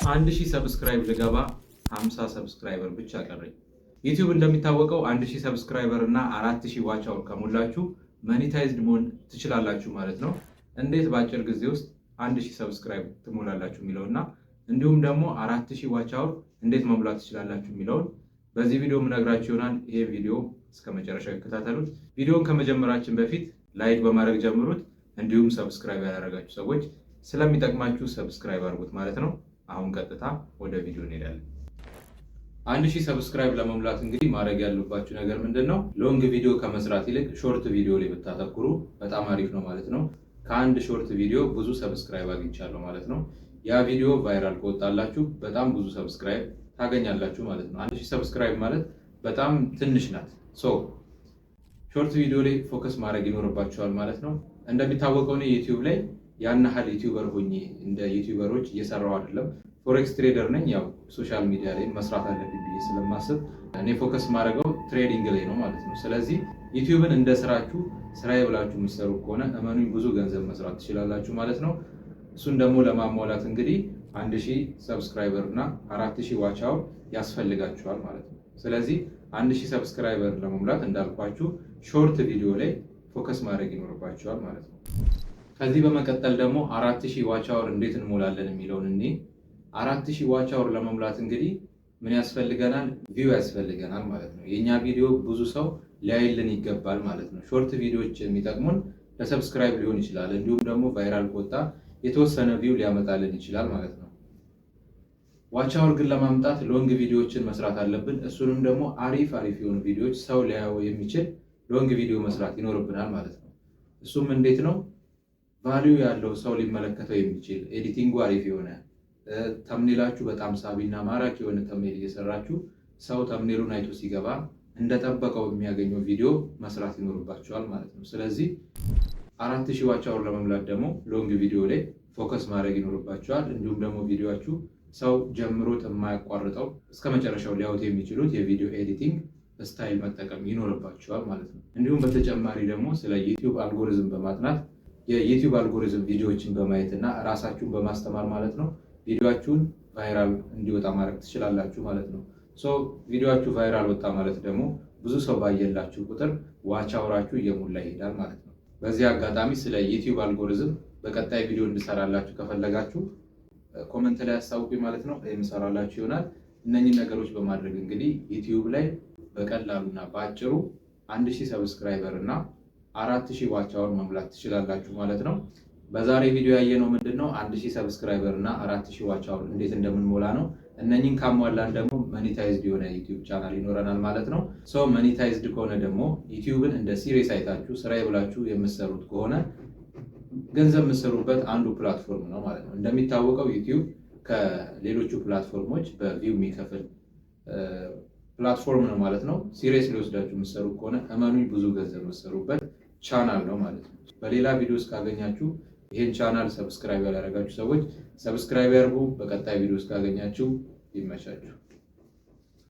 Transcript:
1000 ሰብስክራይብ ልገባ 50 ሰብስክራይበር ብቻ ቀረኝ። ዩቲዩብ እንደሚታወቀው 1000 ሰብስክራይበር እና 4000 ዋች አወር ከሞላችሁ ማኒታይዝድ መሆን ትችላላችሁ ማለት ነው። እንዴት በአጭር ጊዜ ውስጥ 1000 ሰብስክራይብ ትሞላላችሁ የሚለውና እንዲሁም ደግሞ 4000 ዋች አወር እንዴት መሙላት ትችላላችሁ የሚለውን በዚህ ቪዲዮ የምነግራችሁ ይሆናል። ይሄ ቪዲዮ እስከ መጨረሻው ይከታተሉት። ቪዲዮውን ከመጀመራችን በፊት ላይክ በማድረግ ጀምሩት። እንዲሁም ሰብስክራይብ ያላደረጋችሁ ሰዎች ስለሚጠቅማችሁ ሰብስክራይብ አድርጉት ማለት ነው። አሁን ቀጥታ ወደ ቪዲዮ እንሄዳለን። 1000 ሰብስክራይብ ለመሙላት እንግዲህ ማድረግ ያለባችሁ ነገር ምንድነው? ሎንግ ቪዲዮ ከመስራት ይልቅ ሾርት ቪዲዮ ላይ ብታተኩሩ በጣም አሪፍ ነው ማለት ነው። ከአንድ ሾርት ቪዲዮ ብዙ ሰብስክራይብ አግኝቻለሁ ማለት ነው። ያ ቪዲዮ ቫይራል ከወጣላችሁ በጣም ብዙ ሰብስክራይብ ታገኛላችሁ ማለት ነው። 1000 ሰብስክራይብ ማለት በጣም ትንሽ ናት። ሾርት ቪዲዮ ላይ ፎከስ ማድረግ ይኖርባችኋል ማለት ነው። እንደሚታወቀው ነው ዩቲዩብ ላይ ያን ያህል ዩቲዩበር ሆኜ እንደ ዩቲዩበሮች እየሰራው አይደለም። ፎሬክስ ትሬደር ነኝ። ያው ሶሻል ሚዲያ ላይ መስራት አለብኝ ብዬ ስለማስብ እኔ ፎከስ ማድረገው ትሬዲንግ ላይ ነው ማለት ነው። ስለዚህ ዩቲዩብን እንደ ስራችሁ ስራዬ ብላችሁ የምትሰሩ ከሆነ እመኑኝ ብዙ ገንዘብ መስራት ትችላላችሁ ማለት ነው። እሱን ደግሞ ለማሟላት እንግዲህ 1000 ሰብስክራይበር እና 4000 ዋች አወር ያስፈልጋችኋል ማለት ነው። ስለዚህ 1000 ሰብስክራይበር ለመሙላት እንዳልኳችሁ ሾርት ቪዲዮ ላይ ፎከስ ማድረግ ይኖርባችኋል ማለት ነው። ከዚህ በመቀጠል ደግሞ 4000 ዋች አወር እንዴት እንሞላለን የሚለውን 4000 ዋች አወር ለመሙላት እንግዲህ ምን ያስፈልገናል? ቪው ያስፈልገናል ማለት ነው። የኛ ቪዲዮ ብዙ ሰው ሊያይልን ይገባል ማለት ነው። ሾርት ቪዲዮዎች የሚጠቅሙን ለሰብስክራይብ ሊሆን ይችላል፣ እንዲሁም ደግሞ ቫይራል ከወጣ የተወሰነ ቪው ሊያመጣልን ይችላል ማለት ነው። ዋች አወር ግን ለማምጣት ሎንግ ቪዲዮዎችን መስራት አለብን። እሱንም ደግሞ አሪፍ የሆኑ ቪዲዮዎች ሰው ሊያየው የሚችል ሎንግ ቪዲዮ መስራት ይኖርብናል ማለት ነው። እሱም እንዴት ነው? ቫልዩ ያለው ሰው ሊመለከተው የሚችል ኤዲቲንጉ አሪፍ የሆነ ተምኔላችሁ በጣም ሳቢና ማራኪ የሆነ ተምኔል እየሰራችሁ ሰው ተምኔሉን አይቶ ሲገባ እንደጠበቀው የሚያገኘው ቪዲዮ መስራት ይኖርባችኋል ማለት ነው። ስለዚህ 4000 ዋች አወር ለመሙላት ደግሞ ሎንግ ቪዲዮ ላይ ፎከስ ማድረግ ይኖርባችኋል። እንዲሁም ደግሞ ቪዲዮአችሁ ሰው ጀምሮት የማያቋርጠው እስከ መጨረሻው ሊያዩት የሚችሉት የቪዲዮ ኤዲቲንግ ስታይል መጠቀም ይኖርባችኋል ማለት ነው። እንዲሁም በተጨማሪ ደግሞ ስለ ዩቲዩብ አልጎሪዝም በማጥናት የዩቲዩብ አልጎሪዝም ቪዲዮዎችን በማየት እና ራሳችሁን በማስተማር ማለት ነው ቪዲዮአችሁን ቫይራል እንዲወጣ ማድረግ ትችላላችሁ ማለት ነው። ቪዲዮአችሁ ቫይራል ወጣ ማለት ደግሞ ብዙ ሰው ባየላችሁ ቁጥር ዋች አወራችሁ እየሞላ ይሄዳል ማለት ነው። በዚህ አጋጣሚ ስለ ዩቲዩብ አልጎሪዝም በቀጣይ ቪዲዮ እንድሰራላችሁ ከፈለጋችሁ ኮመንት ላይ አሳውቁኝ ማለት ነው። የምሰራላችሁ ይሆናል። እነኚህ ነገሮች በማድረግ እንግዲህ ዩቲዩብ ላይ በቀላሉና በአጭሩ 1000 ሰብስክራይበር እና 4000 ዋች አወር መሙላት ትችላላችሁ ማለት ነው። በዛሬ ቪዲዮ ያየነው ምንድነው 1000 ሰብስክራይበር እና 4000 ዋች አወር እንዴት እንደምንሞላ ነው። እነኚህን ካሟላን ደግሞ ማኒታይዝድ የሆነ ዩቲዩብ ቻናል ይኖረናል ማለት ነው። ማኒታይዝድ ከሆነ ደግሞ ዩቲዩብን እንደ ሲሪየስ አይታችሁ ስራዬ ብላችሁ የምትሰሩት ከሆነ ገንዘብ የምትሰሩበት አንዱ ፕላትፎርም ነው ማለት ነው። እንደሚታወቀው ዩቲዩብ ከሌሎቹ ፕላትፎርሞች በቪው የሚከፍል ፕላትፎርም ነው ማለት ነው። ሲሪየስ ሊወስዳችሁ የምትሰሩ ከሆነ እመኑኝ ብዙ ገንዘብ የምትሰሩበት ቻናል ነው ማለት ነው። በሌላ ቪዲዮ እስካገኛችሁ ይህን ቻናል ሰብስክራይብ ያላደረጋችሁ ሰዎች ሰብስክራይብ ያድርጉ። በቀጣይ ቪዲዮ እስካገኛችሁ ይመቻችሁ።